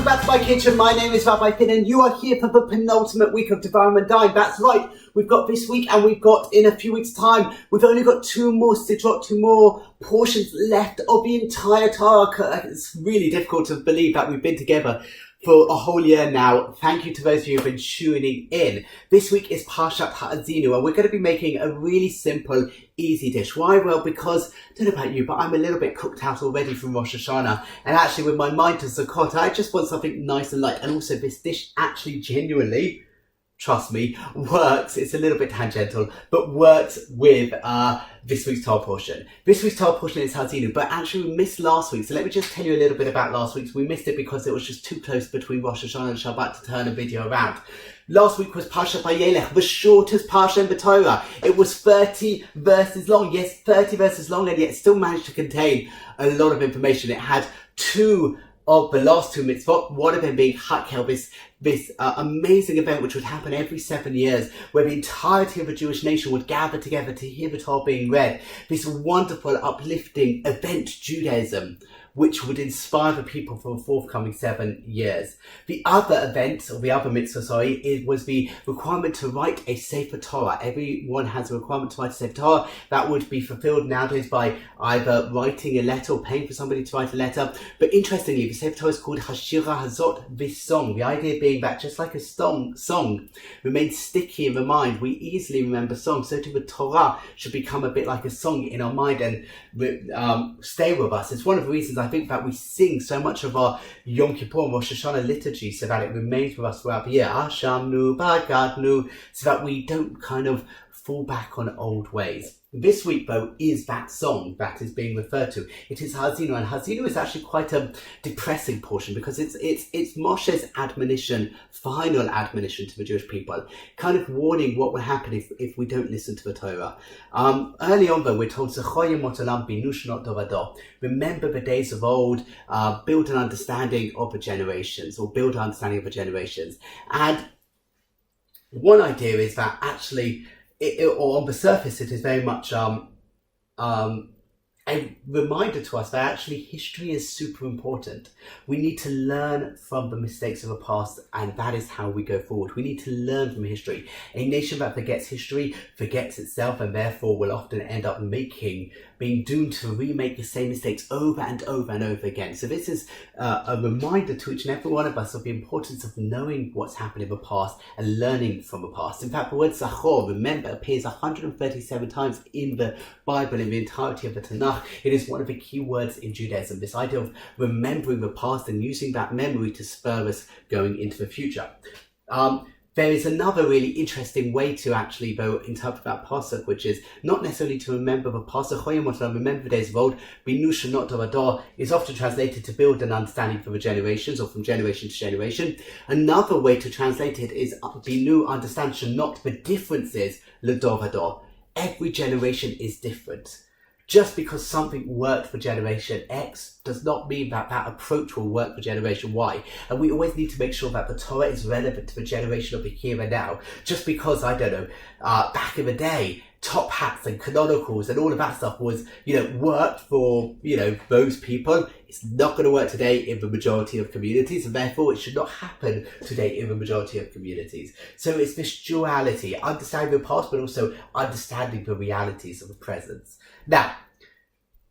back to my kitchen. My name is Rabbi Finn and you are here for the penultimate week of Devarim and Dine. That's right, we've got this week and we've got in a few weeks' time, we've only got two more portions left of the entire Torah. It's really difficult to believe that we've been together for a whole year now. Thank you to those of you who've been tuning in. This week is Parshat Haazinu and we're going to be making a really simple, easy dish. Why? Well, because, I don't know about you, but I'm a little bit cooked out already from Rosh Hashanah. And actually with my mind to Sukkot, I just want something nice and light. And also this dish actually genuinely, trust me, works. It's a little bit tangential, but works with this week's Torah portion. This week's Torah portion is Haazinu, but actually we missed last week. So let me just tell you a little bit about last week's. We missed it because it was just too close between Rosh Hashanah and Shabbat to turn a video around. Last week was Parshat Vayelech, the shortest Parsha in the Torah. It was 30 verses long. Yes, 30 verses long, and yet still managed to contain a lot of information. It had two of the last two mitzvot, one of them being Hakel, this amazing event which would happen every 7 years, where the entirety of the Jewish nation would gather together to hear the Torah being read. This wonderful, uplifting event, Judaism, which would inspire the people for the forthcoming 7 years. The other event, or the other mitzvah, it was the requirement to write a Sefer Torah. Everyone has a requirement to write a Sefer Torah. That would be fulfilled nowadays by either writing a letter or paying for somebody to write a letter. But interestingly, the Sefer Torah is called Hashira Hazot, this song. The idea being that just like a song remains sticky in the mind, we easily remember songs. So too the Torah should become a bit like a song in our mind and stay with us. It's one of the reasons I think that we sing so much of our Yom Kippur and Rosh Hashanah liturgy so that it remains with us throughout the year. Hashamnu, Bagadnu, so that we don't kind of fall back on old ways. This week, though, is that song that is being referred to. It is Haazinu, and Haazinu is actually quite a depressing portion because it's Moshe's admonition, final admonition to the Jewish people, kind of warning what will happen if we don't listen to the Torah. Early on, though, we're told, remember the days of old, build an understanding of the generations, or build an understanding of the generations. And one idea is that actually, or on the surface, it is very much a reminder to us that actually history is super important. We need to learn from the mistakes of the past, and that is how we go forward. We need to learn from history. A nation that forgets history forgets itself, and therefore will often end up being doomed to remake the same mistakes over and over and over again. So this is a reminder to each and every one of us of the importance of knowing what's happened in the past and learning from the past. In fact, the word Zachor, remember, appears 137 times in the Bible, in the entirety of the Tanakh. It is one of the key words in Judaism, this idea of remembering the past and using that memory to spur us going into the future. There is another really interesting way to actually, though, interpret that pasuk, which is not necessarily to remember the pasuk, remember the days of old. Binu shenot dor is often translated to build an understanding for the generations, or from generation to generation. Another way to translate it is binu, understand, shenot, the differences, ledor vador. Every generation is different. Just because something worked for generation X does not mean that that approach will work for generation Y. And we always need to make sure that the Torah is relevant to the generation of the here and now. Just because, I don't know, back in the day, top hats and canonicals and all of that stuff was, worked for, those people. It's not going to work today in the majority of communities, and therefore it should not happen today in the majority of communities. So it's this duality, understanding the past, but also understanding the realities of the present. Now,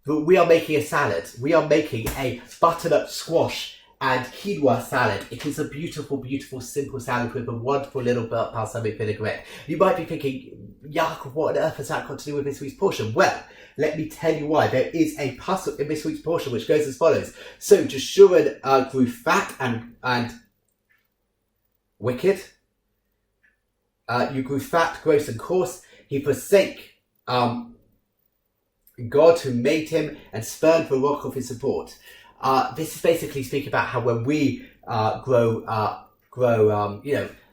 we are making a salad. We are making a butternut squash and quinoa salad. It is a beautiful, beautiful, simple salad with a wonderful little balsamic vinaigrette. You might be thinking, Yaakov, what on earth has that got to do with this week's portion? Well, let me tell you why. There is a pasuk in this week's portion which goes as follows. So Jeshurun grew fat and wicked. You grew fat, gross and coarse. He forsake God who made him and spurned the rock of his support. This is basically speaking about how when we grow,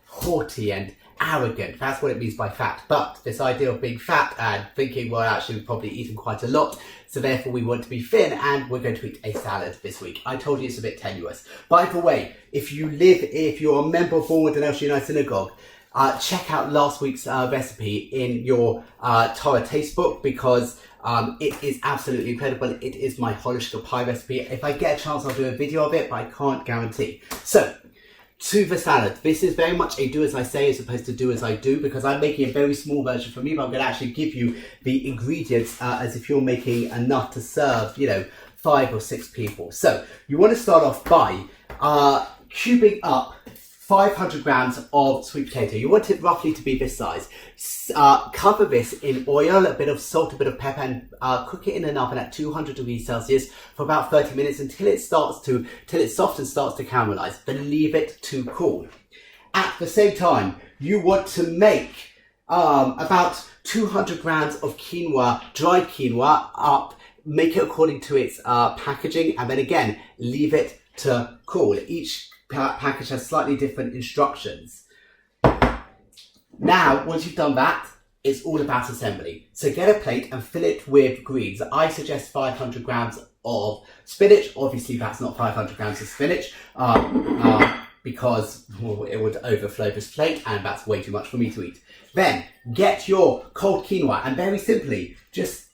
haughty and arrogant, that's what it means by fat. But this idea of being fat and thinking, well, actually we've probably eaten quite a lot, so therefore we want to be thin, and we're going to eat a salad this week. I told you it's a bit tenuous. By the way, if you're a member of Walnuts United Synagogue, check out last week's recipe in your Torah taste book, because it is absolutely incredible. It is my Holoshka pie recipe. If I get a chance, I'll do a video of it, but I can't guarantee. So, to the salad. This is very much a do as I say as opposed to do as I do, because I'm making a very small version for me, but I'm going to actually give you the ingredients as if you're making enough to serve, 5 or 6 people. So you want to start off by cubing up 500 grams of sweet potato. You want it roughly to be this size. Cover this in oil, a bit of salt, a bit of pepper, and cook it in an oven at 200 degrees Celsius for about 30 minutes till it's soft and starts to caramelize. Then leave it to cool. At the same time, you want to make about 200 grams of quinoa, dried quinoa, up. Make it according to its packaging, and then again, leave it to cool. Each package has slightly different instructions. Now, once you've done that, it's all about assembly. So get a plate and fill it with greens. I suggest 500 grams of spinach. Obviously, that's not 500 grams of spinach because it would overflow this plate, and that's way too much for me to eat. Then get your cold quinoa, and very simply, just,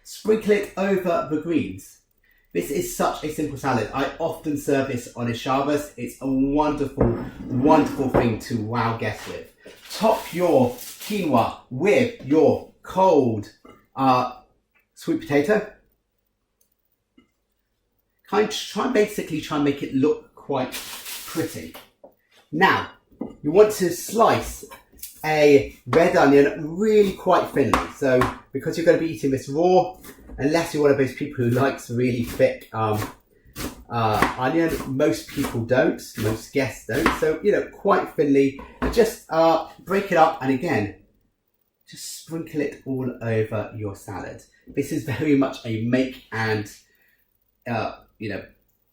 sprinkle it over the greens. This is such a simple salad. I often serve this on a Shabbos. It's a wonderful, wonderful thing to wow guests with. Top your quinoa with your cold sweet potato. Try and make it look quite pretty. Now, you want to slice a red onion really quite thinly. So, because you're going to be eating this raw, unless you're one of those people who likes really thick onion, most people don't, most guests don't. So, quite thinly, and just break it up, and again, just sprinkle it all over your salad. This is very much a make and,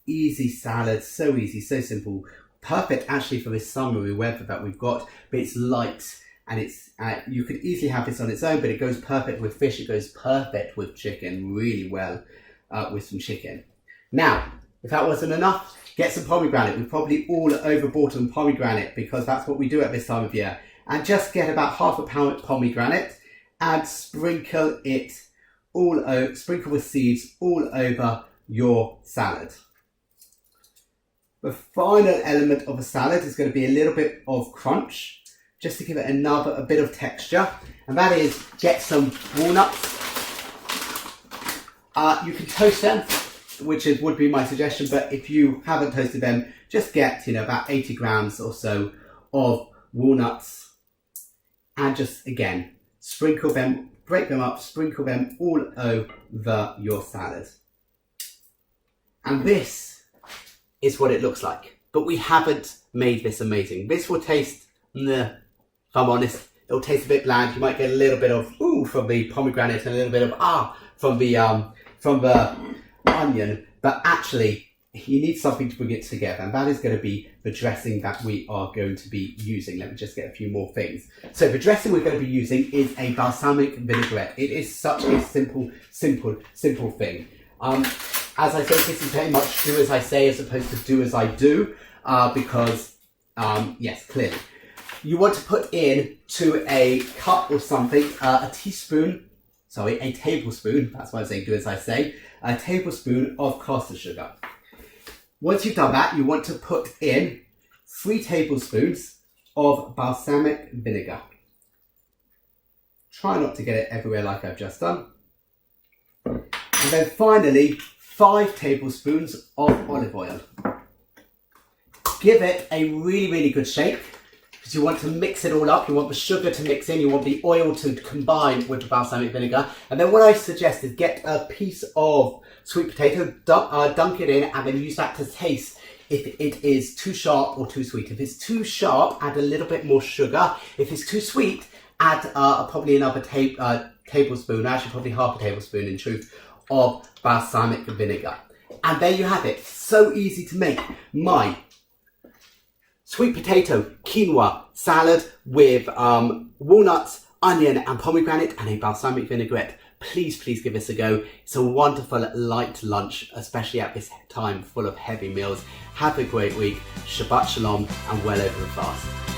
easy salad. So easy, so simple. Perfect actually for this summery weather that we've got, but it's light, and it's you could easily have this on its own, but it goes perfect with fish, it goes perfect with chicken, really well with some chicken. Now, if that wasn't enough, get some pomegranate. We've probably all overbought on pomegranate because that's what we do at this time of year. And just get about half a pound pomegranate and sprinkle with seeds all over your salad. The final element of a salad is going to be a little bit of crunch, just to give it a bit of texture, and that is get some walnuts. You can toast them, which would be my suggestion, but if you haven't toasted them, just get about 80 grams or so of walnuts, and just again sprinkle them, break them up, sprinkle them all over your salad. And this is what it looks like, but we haven't made this amazing. This will taste, if I'm honest, it'll taste a bit bland. You might get a little bit of from the pomegranate and a little bit of from the onion, but actually you need something to bring it together, and that is going to be the dressing that we are going to be using. Let me just get a few more things. So the dressing we're going to be using is a balsamic vinaigrette. It is such a simple thing. As I say, this is very much do as I say as opposed to do as I do, because, yes, clearly. You want to put in to a cup or something, a tablespoon, that's why I'm saying do as I say, a tablespoon of caster sugar. Once you've done that, you want to put in 3 tablespoons of balsamic vinegar. Try not to get it everywhere like I've just done. And then finally, 5 tablespoons of olive oil. Give it a really, really good shake, because you want to mix it all up. You want the sugar to mix in, you want the oil to combine with the balsamic vinegar. And then what I suggest is get a piece of sweet potato, dunk it in, and then use that to taste if it is too sharp or too sweet. If it's too sharp, add a little bit more sugar. If it's too sweet, add probably another tablespoon, actually probably half a tablespoon in truth, of balsamic vinegar. And there you have it. So easy to make. My sweet potato quinoa salad with walnuts, onion and pomegranate and a balsamic vinaigrette. Please give this a go. It's a wonderful light lunch, especially at this time full of heavy meals. Have a great week. Shabbat shalom and well over the fast.